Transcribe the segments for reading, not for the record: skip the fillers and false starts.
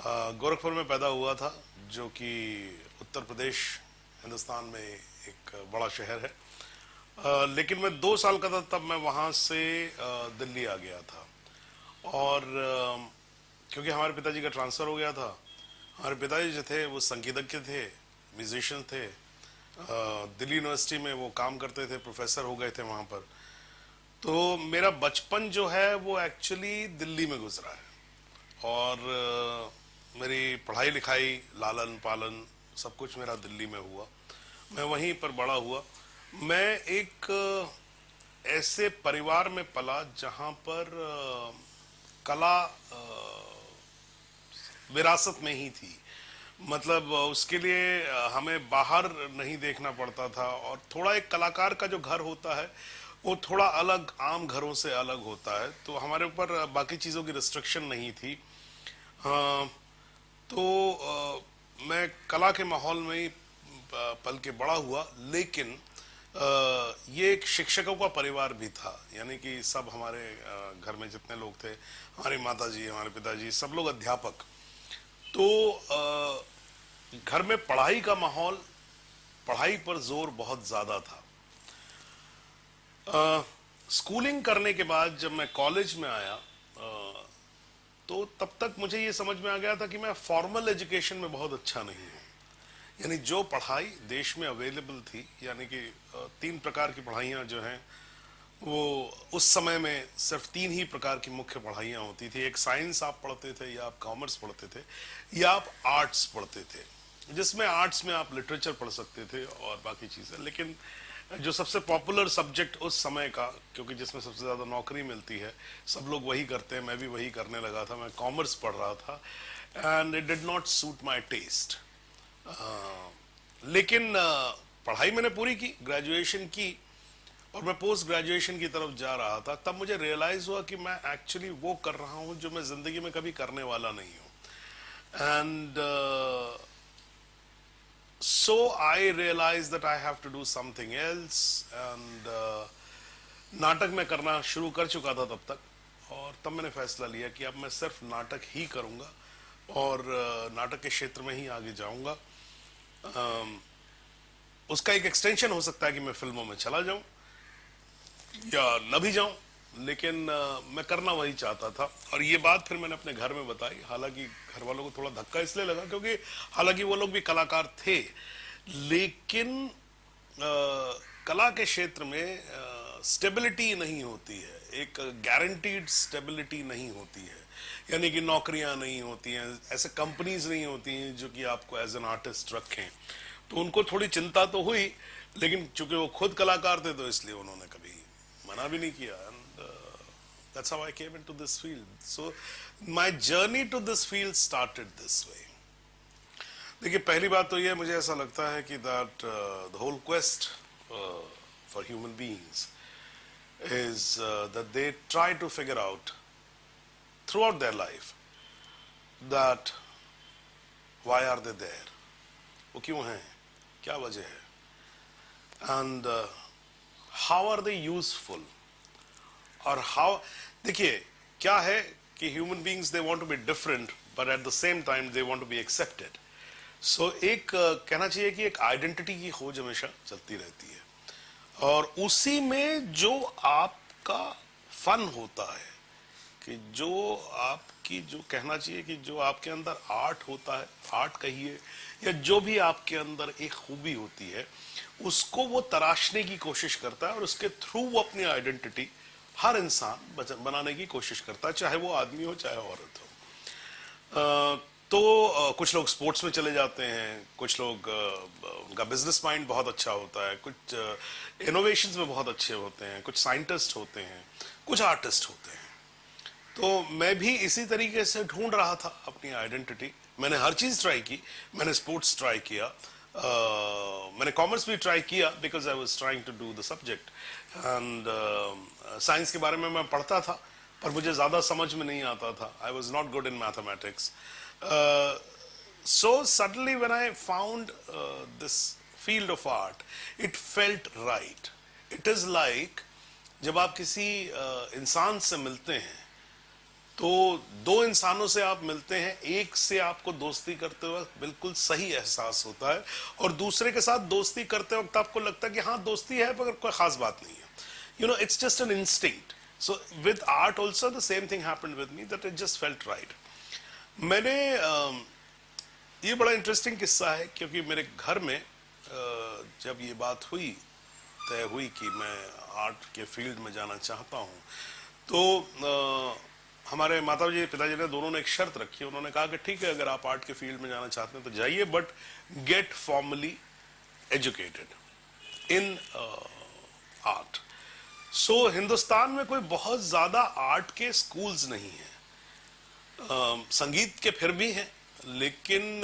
गोरखपुर में पैदा हुआ था, जो कि उत्तर प्रदेश हिंदुस्तान में एक बड़ा शहर है। लेकिन मैं 2 साल का था तब मैं वहाँ से दिल्ली आ गया था। और क्योंकि हमारे पिताजी का ट्रांसफ़र हो गया था। हमारे पिताजी जो थे वो संगीतज्ञ थे, म्यूजिशियन थे। दिल्ली यूनिवर्सिटी में वो काम करते थे, प्रोफेसर हो गए थे वहाँ पर। तो मेरा बचपन जो है वो एक्चुअली दिल्ली में गुजरा है। और मेरी पढ़ाई लिखाई, लालन पालन सब कुछ मेरा दिल्ली में हुआ। मैं वहीं पर बड़ा हुआ। मैं एक ऐसे परिवार में पला जहाँ पर कला विरासत में ही थी। मतलब उसके लिए हमें बाहर नहीं देखना पड़ता था। और थोड़ा एक कलाकार का जो घर होता है वो थोड़ा अलग, आम घरों से अलग होता है। तो हमारे ऊपर बाकी चीज़ों की रिस्ट्रिक्शन नहीं थी। हाँ, तो मैं कला के माहौल में ही पल के बड़ा हुआ। लेकिन ये एक शिक्षकों का परिवार भी था, यानी कि सब हमारे घर में जितने लोग थे, हमारी माता जी, हमारे पिताजी, सब लोग अध्यापक। तो घर में पढ़ाई का माहौल, पढ़ाई पर जोर बहुत ज़्यादा था। स्कूलिंग करने के बाद जब मैं कॉलेज में आया, तो तब तक मुझे ये समझ में आ गया था कि मैं फॉर्मल एजुकेशन में बहुत अच्छा नहीं हूँ। यानी जो पढ़ाई देश में अवेलेबल थी, यानी कि 3 प्रकार की पढ़ाइयाँ जो हैं, वो उस समय में सिर्फ 3 ही प्रकार की मुख्य पढ़ाइयाँ होती थी। एक साइंस आप पढ़ते थे, या आप कॉमर्स पढ़ते थे, या आप आर्ट्स पढ़ते थे। जिसमें आर्ट्स में आप लिटरेचर पढ़ सकते थे और बाकी चीज़ें। लेकिन जो सबसे पॉपुलर सब्जेक्ट उस समय का, क्योंकि जिसमें सबसे ज़्यादा नौकरी मिलती है, सब लोग वही करते हैं, मैं भी वही करने लगा था, मैं कॉमर्स पढ़ रहा था। And it did not suit my taste. लेकिन पढ़ाई मैंने पूरी की, ग्रेजुएशन की, और मैं पोस्ट ग्रेजुएशन की तरफ जा रहा था। तब मुझे रियलाइज हुआ कि मैं एक्चुअली वो कर रहा हूँ जो मैं जिंदगी में कभी करने वाला नहीं हूँ। And so I realized that I have to do something else. And नाटक में करना शुरू कर चुका था तब तक। और तब मैंने फैसला लिया कि अब मैं सिर्फ नाटक ही करूँगा और नाटक के क्षेत्र में ही आगे जाऊँगा। उसका एक एक्सटेंशन हो सकता है कि मैं फिल्मों में चला जाऊं या न भी जाऊं, लेकिन मैं करना वही चाहता था। और ये बात फिर मैंने अपने घर में बताई। हालांकि घर वालों को थोड़ा धक्का इसलिए लगा क्योंकि हालांकि वो लोग भी कलाकार थे, लेकिन कला के क्षेत्र में स्टेबिलिटी नहीं होती है, एक गारंटीड स्टेबिलिटी नहीं होती है। यानी कि नौकरियां नहीं होती हैं, ऐसे कंपनीज नहीं होती हैं जो कि आपको एज एन आर्टिस्ट रखें। तो उनको थोड़ी चिंता तो हुई, लेकिन चूंकि वो खुद कलाकार थे तो इसलिए उन्होंने कभी मना भी नहीं किया। And that's how I came into this field. So my journey to this field started this way. देखिए, पहली बात तो ये मुझे ऐसा लगता है कि that the whole quest for human beings is that they try to figure out throughout their life that why are they there, वो क्यों हैं, क्या वजह है, and how are they useful, और हाउ। देखिए, क्या है कि human beings they want to be different but at the same time they want to be accepted. So एक कहना चाहिए कि एक आइडेंटिटी की खोज हमेशा चलती रहती है, और उसी में जो आपका फन होता है, कि जो आपकी, जो कहना चाहिए कि जो आपके अंदर आर्ट होता है, आर्ट कहिए, या जो भी आपके अंदर एक खूबी होती है, उसको वो तराशने की कोशिश करता है और उसके थ्रू वो अपनी आइडेंटिटी हर इंसान बनाने की कोशिश करता है, चाहे वो आदमी हो चाहे औरत हो। तो कुछ लोग स्पोर्ट्स में चले जाते हैं, कुछ लोग उनका बिजनेस माइंड बहुत अच्छा होता है, कुछ इनोवेशंस में बहुत अच्छे होते हैं, कुछ साइंटिस्ट होते हैं, कुछ आर्टिस्ट होते हैं। तो मैं भी इसी तरीके से ढूंढ रहा था अपनी आइडेंटिटी। मैंने हर चीज़ ट्राई की। मैंने स्पोर्ट्स ट्राई किया, मैंने कॉमर्स भी ट्राई किया because I was trying to do the subject. And science के बारे में मैं पढ़ता था, पर मुझे ज़्यादा समझ में नहीं आता था। I was not good in mathematics. So suddenly when I found this field of art, it felt right. It is like जब आप किसी इंसान से मिलते हैं तो दो इंसानों से आप मिलते हैं, एक से आपको दोस्ती करते वक्त बिल्कुल सही एहसास होता है और दूसरे के साथ दोस्ती करते वक्त आपको लगता है कि हाँ दोस्ती है मगर कोई खास बात नहीं है. It's just an instinct. So with art also the same thing happened with me, that it just felt right. मैंने ये बड़ा इंटरेस्टिंग किस्सा है क्योंकि मेरे घर में जब ये बात हुई, तय हुई कि मैं आर्ट के फील्ड में जाना चाहता हूँ, तो हमारे माताजी पिताजी ने दोनों ने एक शर्त रखी. उन्होंने कहा कि ठीक है, अगर आप आर्ट के फील्ड में जाना चाहते हैं तो जाइए, but get formally educated in art. So Hindustan में कोई बहुत ज्यादा आर्ट के स्कूल्स नहीं है. संगीत के फिर भी हैं, लेकिन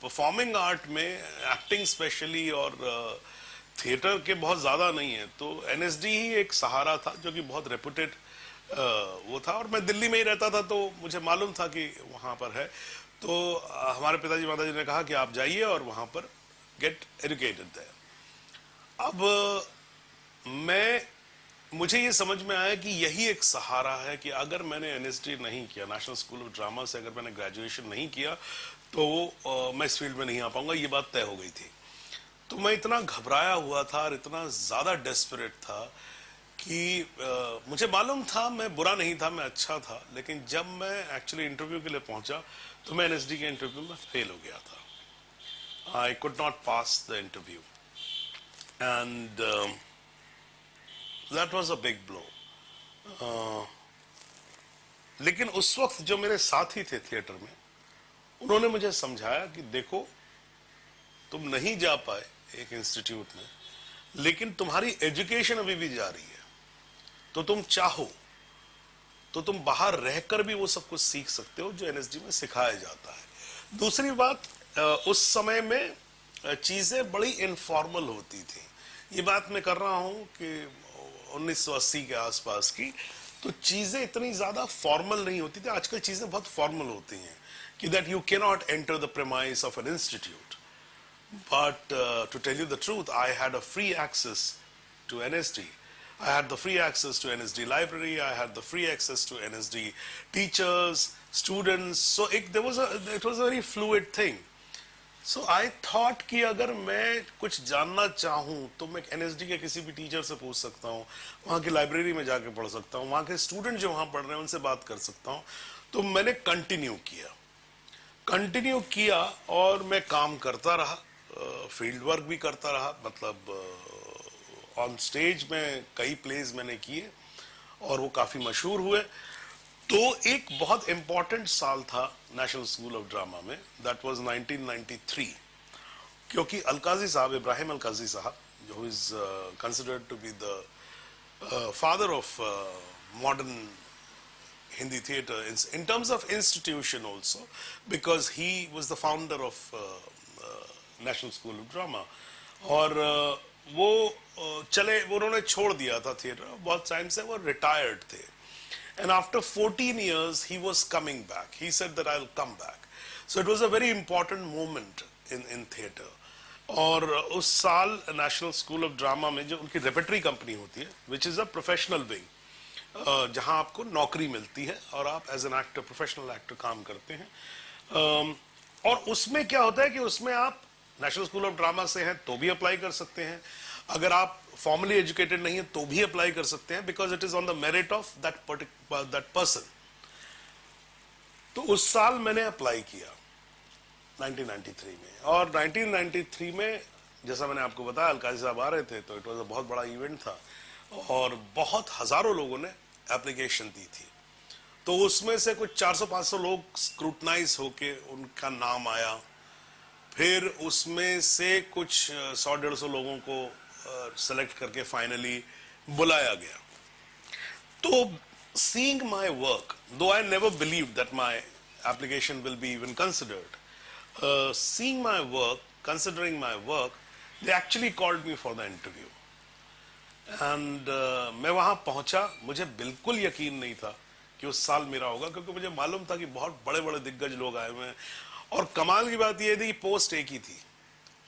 परफॉर्मिंग आर्ट में एक्टिंग स्पेशली और थिएटर के बहुत ज़्यादा नहीं है. तो एनएसडी ही एक सहारा था जो कि बहुत रेपुटेड वो था, और मैं दिल्ली में ही रहता था तो मुझे मालूम था कि वहाँ पर है. तो हमारे पिताजी माताजी ने कहा कि आप जाइए और वहाँ पर गेट एजुकेटेड देयर. अब मुझे ये समझ में आया कि यही एक सहारा है कि अगर मैंने एनएसडी नहीं किया, नेशनल स्कूल ऑफ ड्रामा से अगर मैंने ग्रेजुएशन नहीं किया, तो मैं इस फील्ड में नहीं आ पाऊंगा. ये बात तय हो गई थी. तो मैं इतना घबराया हुआ था और इतना ज़्यादा डेस्परेट था कि मुझे मालूम था मैं बुरा नहीं था, मैं अच्छा था. लेकिन जब मैं एक्चुअली इंटरव्यू के लिए पहुंचा तो मैं एनएसडी के इंटरव्यू में फेल हो गया था. I could not pass the interview and that was a big blow. लेकिन उस वक्त जो मेरे साथी थे थिएटर में, उन्होंने मुझे समझाया कि देखो, तुम नहीं जा पाए एक इंस्टीट्यूट में, लेकिन तुम्हारी एजुकेशन अभी भी जारी है. तो तुम चाहो तो तुम बाहर रहकर भी वो सब कुछ सीख सकते हो जो एनएसडी में सिखाया जाता है. दूसरी बात, उस समय में चीजें बड़ी इनफॉर्मल होती थी. ये बात मैं कर रहा हूं कि 1980 के आसपास की. तो चीजें इतनी ज्यादा फॉर्मल नहीं होती थी. आजकल चीजें बहुत फॉर्मल होती हैं कि that you can not enter the premise of an institute. But to tell you the truth, I had a free access to NSD. I had the free access to NSD library. I had the free access to NSD teachers, students. So it was a very fluid thing. So I thought कि अगर मैं कुछ जानना चाहूँ तो मैं NSD के किसी भी टीचर से पूछ सकता हूँ, वहाँ की लाइब्रेरी में जाके पढ़ सकता हूँ, वहाँ के स्टूडेंट जो वहाँ पढ़ रहे हैं उनसे बात कर सकता हूँ. तो मैंने कंटिन्यू किया और मैं काम करता रहा, फील्ड वर्क भी करता रहा. मतलब ऑन स्टेज में कई प्लेज मैंने किए और वो काफ़ी मशहूर हुए. तो एक बहुत इम्पॉर्टेंट साल था नेशनल स्कूल ऑफ ड्रामा में, दैट वाज 1993, क्योंकि अलकाजी साहब, इब्राहिम अलकाजी साहब, जो is considered to be the father of modern Hindi theatre in terms of institution also, because he was the founder of National School of Drama. और वो उन्होंने छोड़ दिया था theatre. बहुत टाइम से वो रिटायर्ड थे. And after 14 years he was coming back. He said that I'll come back. So it was a very important moment in theatre. और उस साल नेशनल स्कूल ऑफ ड्रामा में जो उनकी रेपेटरी कंपनी होती है, which is a professional wing, जहां आपको नौकरी मिलती है और आप as an actor, professional actor काम करते हैं. और उसमें क्या होता है कि उसमें आप नेशनल स्कूल ऑफ ड्रामा से हैं तो भी अप्लाई कर सकते हैं, अगर आप फॉर्मली एजुकेटेड नहीं है तो भी अप्लाई कर सकते हैं, because it is on the merit of that person. तो उस साल मैंने अप्लाई किया 1993 में. और 1993 में जैसा मैंने आपको बताया, अलकाजी साहब आ रहे थे, तो इट वॉज अ बहुत बड़ा इवेंट था और बहुत हजारों लोगों ने एप्लीकेशन दी थी. तो उसमें से कुछ 400-500 लोग स्क्रूटनाइज होके उनका नाम आया. फिर उसमें से कुछ 100-150 लोगों को सेलेक्ट करके फाइनली बुलाया गया. तो seeing my work, though I never believed that my application will be even considered, seeing my work, considering my work, they actually called me for the interview. And मैं वहां पहुंचा. मुझे बिल्कुल यकीन नहीं था कि उस साल मेरा होगा, क्योंकि मुझे मालूम था कि बहुत बड़े बड़े दिग्गज लोग आए हुए हैं. और कमाल की बात यह थी कि पोस्ट एक ही थी,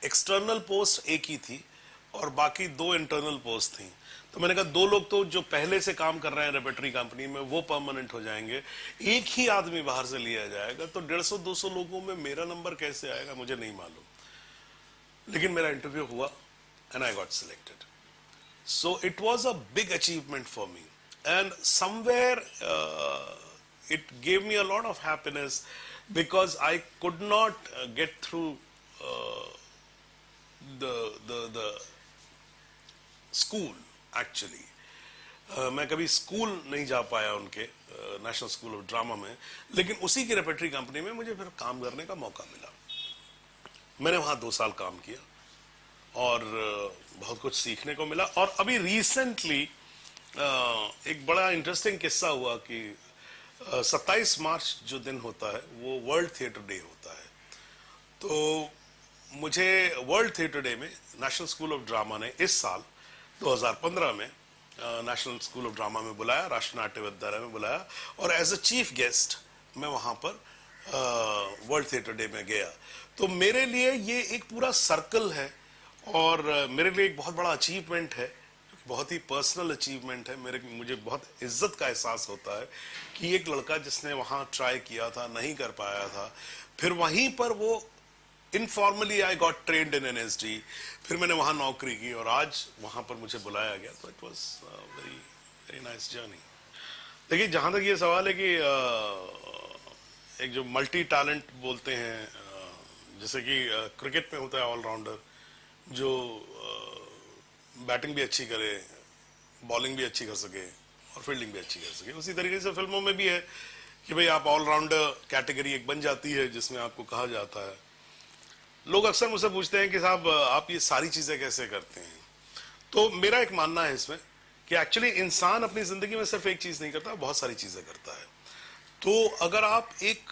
एक्सटर्नल पोस्ट एक ही थी, और बाकी 2 इंटरनल पोस्ट थी। तो मैंने कहा 2 लोग तो जो पहले से काम कर रहे हैं रेपेटरी कंपनी में वो परमानेंट हो जाएंगे, एक ही आदमी बाहर से लिया जाएगा, तो 150-200 लोगों में मेरा नंबर कैसे आएगा मुझे नहीं मालूम। लेकिन मेरा इंटरव्यू हुआ and I got selected. So it was a big achievement for me and somewhere it gave me a lot of happiness because I could not get through the school actually. मैं कभी school नहीं जा पाया उनके national School of Drama में, लेकिन उसी की रेपेटरी कंपनी में मुझे फिर काम करने का मौका मिला। मैंने वहां 2 साल काम किया और बहुत कुछ सीखने को मिला। और अभी रिसेंटली एक बड़ा इंटरेस्टिंग किस्सा हुआ कि 27 मार्च जो दिन होता है वो वर्ल्ड थिएटर डे होता है। तो मुझे वर्ल्ड थिएटर डे में नेशनल स्कूल ऑफ ड्रामा ने इस साल 2015 में नेशनल स्कूल ऑफ ड्रामा में बुलाया, राष्ट्रीय नाट्य विद्यालय में बुलाया, और एज अ चीफ गेस्ट मैं वहां पर वर्ल्ड थिएटर डे में गया। तो मेरे लिए ये एक पूरा सर्कल है और मेरे लिए एक बहुत बड़ा अचीवमेंट है, बहुत ही पर्सनल अचीवमेंट है। मुझे बहुत इज्जत का एहसास होता है कि एक लड़का जिसने वहां ट्राई किया था, नहीं कर पाया था, फिर वहीं पर वो informally I got trained in NSD, फिर मैंने वहां नौकरी की और आज वहां पर मुझे बुलाया गया। तो it was very very nice journey. देखिए, जहां तक ये सवाल है कि एक जो मल्टी टैलेंट बोलते हैं, जैसे कि क्रिकेट में होता है ऑलराउंडर जो बैटिंग भी अच्छी करे, बॉलिंग भी अच्छी कर सके और फील्डिंग भी अच्छी कर सके, उसी तरीके से फिल्मों में भी है कि भाई आप ऑलराउंडर कैटेगरी एक बन जाती है जिसमें आपको कहा जाता है। लोग अक्सर मुझसे पूछते हैं कि साहब आप ये सारी चीजें कैसे करते हैं। तो मेरा एक मानना है इसमें कि एक्चुअली इंसान अपनी जिंदगी में सिर्फ एक चीज नहीं करता, बहुत सारी चीजें करता है। तो अगर आप एक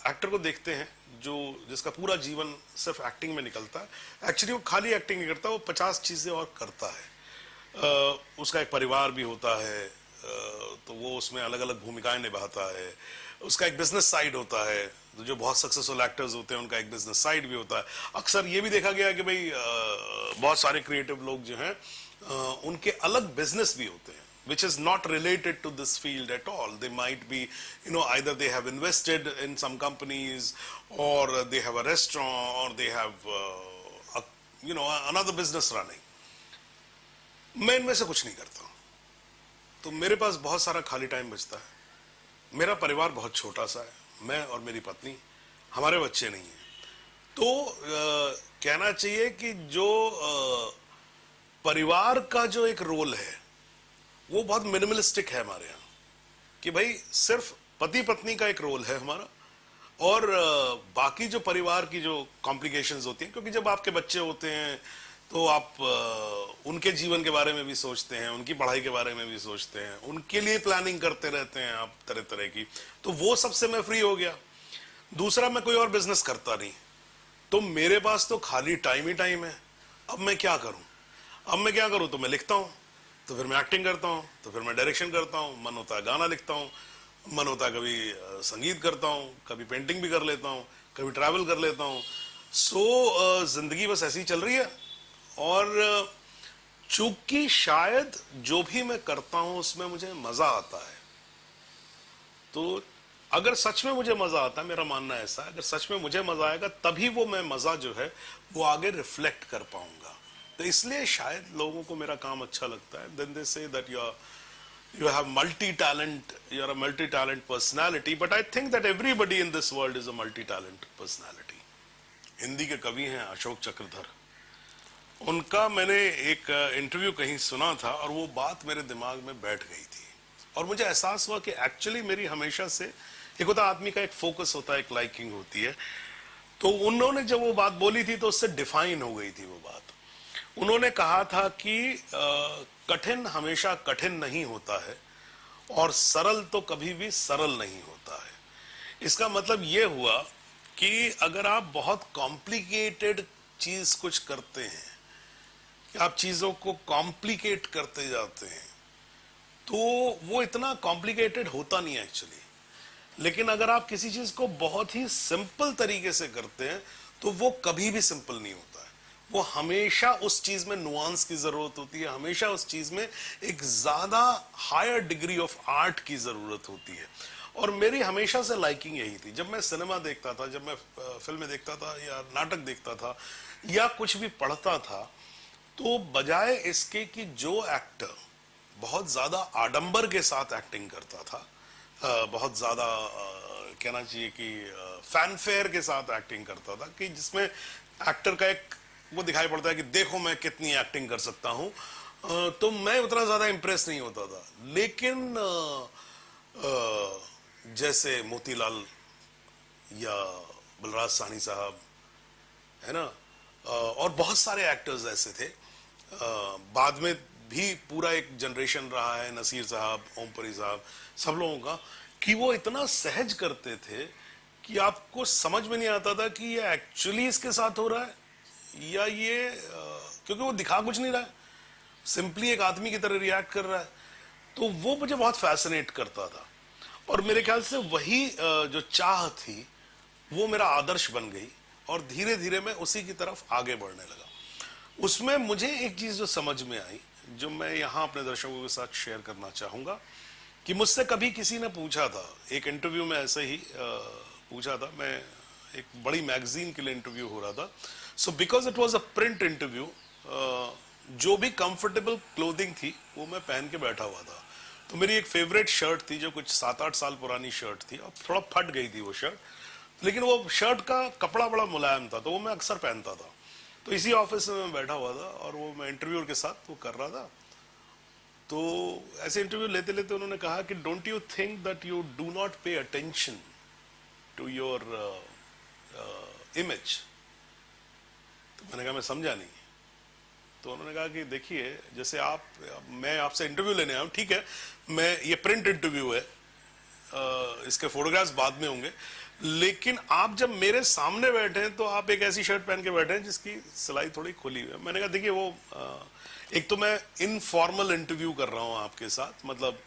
एक्टर को देखते हैं जो जिसका पूरा जीवन सिर्फ एक्टिंग में निकलता है, एक्चुअली वो खाली एक्टिंग नहीं करता, वो 50 चीजें और करता है। उसका एक परिवार भी होता है, तो वो उसमें अलग अलग भूमिकाएं निभाता है। उसका एक बिजनेस साइड होता है, तो जो बहुत सक्सेसफुल एक्टर्स होते हैं उनका एक बिजनेस साइड भी होता है। अक्सर ये भी देखा गया है कि भाई बहुत सारे क्रिएटिव लोग जो हैं उनके अलग बिजनेस भी होते हैं which is not related to this field at all. They might be, either they have invested in some companies or they have a restaurant or they have, another business running. मैं इनमें से कुछ नहीं करता हूँ, तो मेरे पास बहुत सारा खाली टाइम बचता है। मेरा परिवार बहुत छोटा सा है, मैं और मेरी पत्नी, हमारे बच्चे नहीं हैं। तो कहना चाहिए कि जो परिवार का जो एक रोल है वो बहुत मिनिमलिस्टिक है हमारे यहाँ, कि भाई सिर्फ पति पत्नी का एक रोल है हमारा, और बाकी जो परिवार की जो कॉम्प्लिकेशंस होती हैं, क्योंकि जब आपके बच्चे होते हैं तो आप उनके जीवन के बारे में भी सोचते हैं, उनकी पढ़ाई के बारे में भी सोचते हैं, उनके लिए प्लानिंग करते रहते हैं आप तरह तरह की। तो वो सबसे मैं फ्री हो गया। दूसरा, मैं कोई और बिजनेस करता नहीं, तो मेरे पास तो खाली टाइम ही टाइम है। अब मैं क्या करूं? तो मैं लिखता हूं, तो फिर मैं एक्टिंग करता हूँ, तो फिर मैं डायरेक्शन करता हूँ, मन होता है गाना लिखता हूँ, मन होता है कभी संगीत करता हूँ, कभी पेंटिंग भी कर लेता हूँ, कभी ट्रैवल कर लेता हूँ। सो जिंदगी बस ऐसी ही चल रही है। और चूंकि शायद जो भी मैं करता हूँ उसमें मुझे मजा आता है, तो अगर सच में मुझे मजा आता है, मेरा मानना ऐसा है, अगर सच में मुझे मजा आएगा तभी वो मैं मजा जो है वो आगे रिफ्लेक्ट कर पाऊंगा। तो इसलिए शायद लोगों को मेरा काम अच्छा लगता है। Then they say that you have multi-talent, you're a multi-talent personality, but I think that everybody in this world is a multi-talent personality. Hindi के कवि हैं अशोक चक्रधर, उनका मैंने एक इंटरव्यू कहीं सुना था और वो बात मेरे दिमाग में बैठ गई थी, और मुझे एहसास हुआ कि एक्चुअली मेरी हमेशा से एक होता आदमी का एक फोकस होता है, एक लाइकिंग होती है। तो उन्होंने जब वो बात बोली थी तो उससे डिफाइन हो गई थी वो बात। उन्होंने कहा था कि कठिन हमेशा कठिन नहीं होता है और सरल तो कभी भी सरल नहीं होता है। इसका मतलब ये हुआ कि अगर आप बहुत कॉम्प्लिकेटेड चीज कुछ करते हैं, कि आप चीजों को कॉम्प्लिकेट करते जाते हैं, तो वो इतना कॉम्प्लिकेटेड होता नहीं है एक्चुअली। लेकिन अगर आप किसी चीज को बहुत ही सिंपल तरीके से करते हैं तो वो कभी भी सिंपल नहीं होता है, वो हमेशा उस चीज में नुआंस की जरूरत होती है, हमेशा उस चीज में एक ज्यादा हायर डिग्री ऑफ आर्ट की जरूरत होती है। और मेरी हमेशा से लाइकिंग यही थी। जब मैं सिनेमा देखता था, जब मैं फिल्में देखता था या नाटक देखता था या कुछ भी पढ़ता था, तो बजाय इसके कि जो एक्टर बहुत ज्यादा आडंबर के साथ एक्टिंग करता था, बहुत ज्यादा कहना चाहिए कि फैनफेयर के साथ एक्टिंग करता था, कि जिसमें एक्टर का एक वो दिखाई पड़ता है कि देखो मैं कितनी एक्टिंग कर सकता हूं, तो मैं उतना ज्यादा इंप्रेस नहीं होता था। लेकिन जैसे मोतीलाल या बलराज साहनी साहब, है ना, और बहुत सारे एक्टर्स ऐसे थे, बाद में भी पूरा एक जनरेशन रहा है, नसीर साहब, ओमपुरी साहब, सब लोगों का, कि वो इतना सहज करते थे कि आपको समझ में नहीं आता था कि ये एक्चुअली इसके साथ हो रहा है या ये क्योंकि वो दिखा कुछ नहीं रहा है, सिंपली एक आदमी की तरह रिएक्ट कर रहा है। तो वो मुझे बहुत फैसिनेट करता था, और मेरे ख्याल से वही जो चाह थी वो मेरा आदर्श बन गई, और धीरे धीरे मैं उसी की तरफ आगे बढ़ने लगा। उसमें मुझे एक चीज जो समझ में आई, जो मैं यहां अपने दर्शकों के साथ शेयर करना चाहूंगा, कि मुझसे कभी किसी ने पूछा था, एक इंटरव्यू में ऐसे ही पूछा था, मैं एक बड़ी मैगजीन के लिए इंटरव्यू हो रहा था, so because it was a print interview, जो भी कंफर्टेबल क्लोथिंग थी वो मैं पहन के बैठा हुआ था। तो मेरी एक फेवरेट शर्ट थी जो कुछ 7-8 साल पुरानी शर्ट थी, और थोड़ा फट गई थी वो शर्ट, लेकिन वो शर्ट का कपड़ा बड़ा मुलायम था, तो वो मैं अक्सर पहनता था। तो इसी ऑफिस में मैं बैठा हुआ था, और वो मैं इंटरव्यूअर के साथ वो कर रहा था। तो ऐसे इंटरव्यू लेते लेते उन्होंने कहा कि don't you think that you do not pay attention to your image. तो मैंने कहा मैं समझा नहीं। तो उन्होंने कहा कि देखिए, जैसे मैं आपसे इंटरव्यू लेने आया हूं, ठीक है, मैं ये प्रिंट इंटरव्यू है, इसके फोटोग्राफ्स बाद में होंगे, लेकिन आप जब मेरे सामने बैठे हैं तो आप एक ऐसी शर्ट पहन के बैठे हैं जिसकी सिलाई थोड़ी खुली हुई है। मैंने कहा देखिए, वो एक तो मैं इनफॉर्मल इंटरव्यू कर रहा हूं आपके साथ, मतलब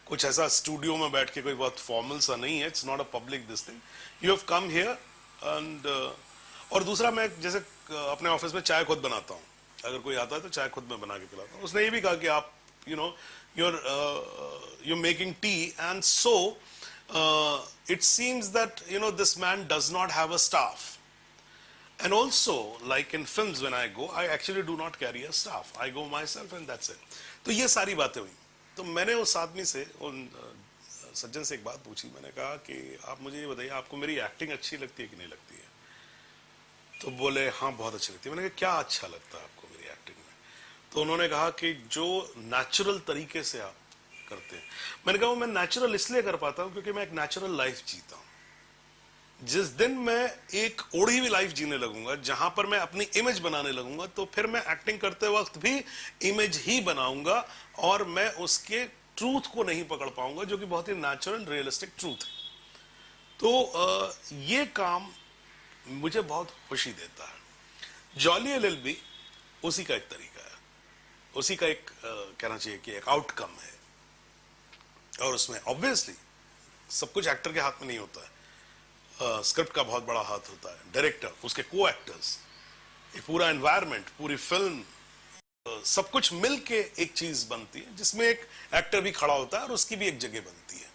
कुछ ऐसा स्टूडियो में बैठ के कोई बहुत फॉर्मल सा नहीं है, it's not a public this thing, you have come here and और दूसरा, मैं जैसे अपने ऑफिस में चाय खुद बनाता हूँ, अगर कोई आता है तो चाय खुद मैं बना के पिलाता हूँ। उसने ये भी कहा कि आप you're making tea, and so it seems that this man does not have a staff, and also like in films when I go, I actually do not carry a staff, I go myself and that's it. तो ये सारी बातें हुई। तो मैंने उस आदमी से, उन सज्जन से एक बात पूछी, मैंने कहा कि आप मुझे ये बताइए, आपको मेरी एक्टिंग अच्छी लगती है कि नहीं लगती है? तो बोले हाँ बहुत अच्छी लगती है। मैंने कहा क्या अच्छा लगता है आपको मेरी एक्टिंग में? तो उन्होंने कहा कि जो नेचुरल तरीके से आप करते हैं। मैंने कहा वो मैं नेचुरल इसलिए कर पाता हूं क्योंकि मैं एक नेचुरल लाइफ जीता हूं। जिस दिन मैं एक ओढ़ी हुई लाइफ जीने लगूंगा, जहां पर मैं अपनी इमेज बनाने लगूंगा, तो फिर मैं एक्टिंग करते वक्त भी इमेज ही बनाऊंगा, और मैं उसके ट्रूथ को नहीं पकड़ पाऊंगा, जो कि बहुत ही नेचुरल रियलिस्टिक ट्रूथ है। तो ये काम मुझे बहुत खुशी देता है। जॉली एलएलबी उसी का एक तरीका है, उसी का एक कहना चाहिए कि एक आउटकम है। और उसमें ऑब्वियसली सब कुछ एक्टर के हाथ में नहीं होता है, स्क्रिप्ट का बहुत बड़ा हाथ होता है, डायरेक्टर, उसके को एक्टर्स, एक पूरा एनवायरनमेंट, पूरी फिल्म, सब कुछ मिलके एक चीज बनती है जिसमें एक एक्टर भी खड़ा होता है और उसकी भी एक जगह बनती है।